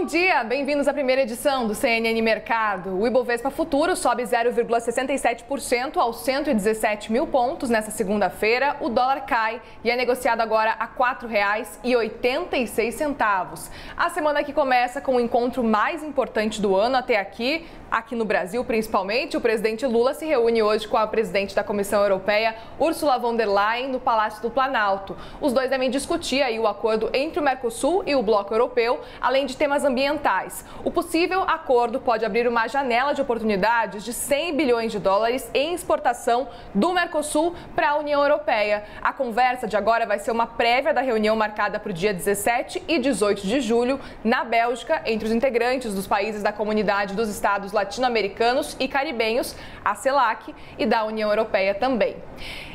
Bom dia, bem-vindos à primeira edição do CNN Mercado. O Ibovespa Futuro sobe 0,67% aos 117 mil pontos nesta segunda-feira. O dólar cai e é negociado agora a R$ 4,86. A semana que começa com o encontro mais importante do ano até aqui no Brasil principalmente. O presidente Lula se reúne hoje com a presidente da Comissão Europeia, Ursula von der Leyen, no Palácio do Planalto. Os dois devem discutir aí o acordo entre o Mercosul e o Bloco Europeu, além de temas ambientais. O possível acordo pode abrir uma janela de oportunidades de 100 bilhões de dólares em exportação do Mercosul para a União Europeia. A conversa de agora vai ser uma prévia da reunião marcada para o dia 17 e 18 de julho, na Bélgica, entre os integrantes dos países da Comunidade dos Estados Latino-Americanos e Caribenhos, a CELAC, e da União Europeia também.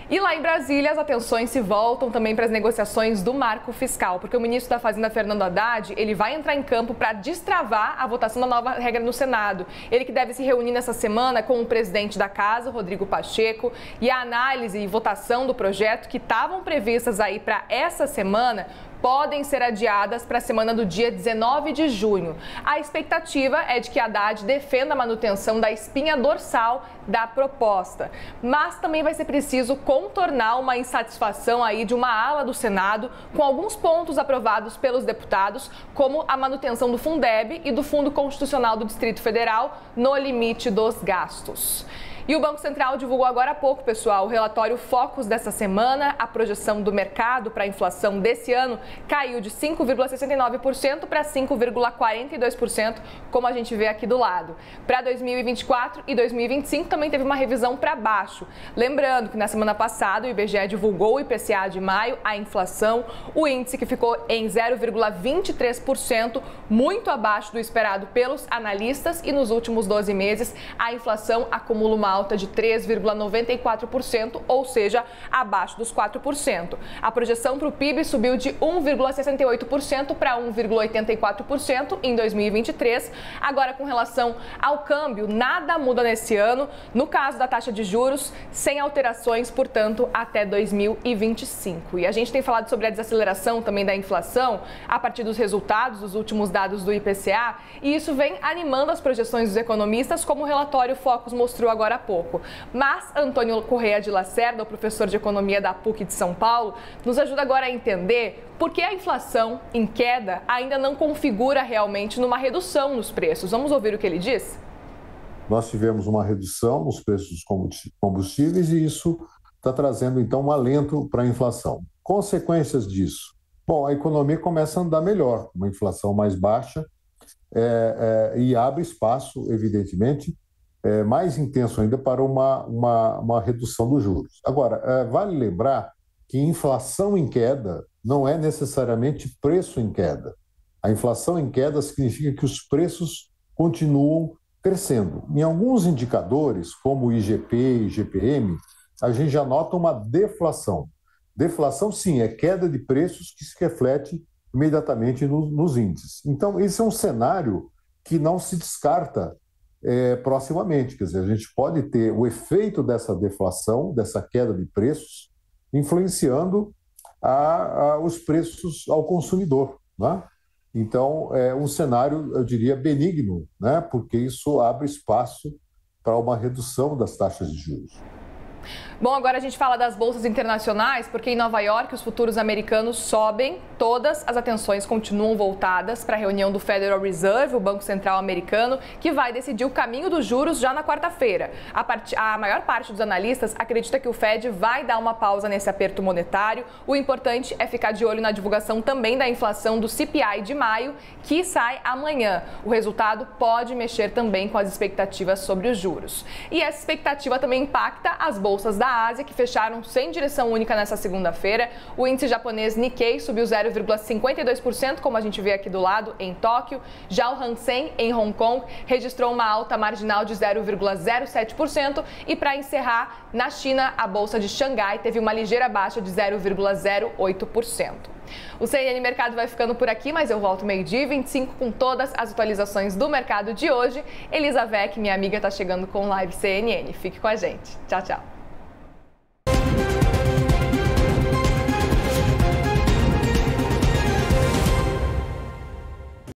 E lá em Brasília, as atenções se voltam também para as negociações do marco fiscal, porque o ministro da Fazenda, Fernando Haddad, ele vai entrar em campo para destravar a votação da nova regra no Senado. Ele que deve se reunir nessa semana com o presidente da Casa, Rodrigo Pacheco, e a análise e votação do projeto que estavam previstas aí para essa semana podem ser adiadas para a semana do dia 19 de junho. A expectativa é de que Haddad defenda a manutenção da espinha dorsal da proposta, mas também vai ser preciso contornar uma insatisfação aí de uma ala do Senado com alguns pontos aprovados pelos deputados, como a manutenção do Fundeb e do Fundo Constitucional do Distrito Federal no limite dos gastos. E o Banco Central divulgou agora há pouco, pessoal, o relatório Focus dessa semana. A projeção do mercado para a inflação desse ano caiu de 5,69% para 5,42%, como a gente vê aqui do lado. Para 2024 e 2025 também teve uma revisão para baixo. Lembrando que na semana passada o IBGE divulgou o IPCA de maio, a inflação, o índice que ficou em 0,23%, muito abaixo do esperado pelos analistas, e nos últimos 12 meses a inflação acumula uma alta de 3,94%, ou seja, abaixo dos 4%. A projeção para o PIB subiu de 1,68% para 1,84% em 2023. Agora, com relação ao câmbio, nada muda nesse ano. No caso da taxa de juros, sem alterações, portanto, até 2025. E a gente tem falado sobre a desaceleração também da inflação a partir dos resultados dos últimos dados do IPCA, e isso vem animando as projeções dos economistas, como o relatório Focus mostrou agora há pouco. Mas Antônio Correia de Lacerda, o professor de economia da PUC de São Paulo, nos ajuda agora a entender por que a inflação em queda ainda não configura realmente numa redução nos preços. Vamos ouvir o que ele diz? Nós tivemos uma redução nos preços dos combustíveis e isso está trazendo, então, um alento para a inflação. Consequências disso? Bom, a economia começa a andar melhor, uma inflação mais baixa e abre espaço, evidentemente, mais intenso ainda para uma redução dos juros. Agora, vale lembrar que inflação em queda não é necessariamente preço em queda. A inflação em queda significa que os preços continuam crescendo. Em alguns indicadores, como o IGP e IGPM, a gente já nota uma deflação. Deflação, sim, é queda de preços que se reflete imediatamente nos índices. Então, esse é um cenário que não se descarta proximamente. Quer dizer, a gente pode ter o efeito dessa deflação, dessa queda de preços, influenciando os preços ao consumidor, né? Então, é um cenário, eu diria, benigno, né? Porque isso abre espaço para uma redução das taxas de juros. Bom, agora a gente fala das bolsas internacionais, porque em Nova York os futuros americanos sobem, todas as atenções continuam voltadas para a reunião do Federal Reserve, o Banco Central americano, que vai decidir o caminho dos juros já na quarta-feira. A maior parte dos analistas acredita que o Fed vai dar uma pausa nesse aperto monetário. O importante é ficar de olho na divulgação também da inflação do CPI de maio, que sai amanhã. O resultado pode mexer também com as expectativas sobre os juros. E essa expectativa também impacta as bolsas da Ásia, que fecharam sem direção única nessa segunda-feira. O índice japonês Nikkei subiu 0,52%, como a gente vê aqui do lado, em Tóquio. Já o Hang Seng, em Hong Kong, registrou uma alta marginal de 0,07%. E para encerrar, na China, a bolsa de Xangai teve uma ligeira baixa de 0,08%. O CNN Mercado vai ficando por aqui, mas eu volto meio-dia e 25 com todas as atualizações do mercado de hoje. Elizabeth, minha amiga, está chegando com o Live CNN. Fique com a gente. Tchau, tchau.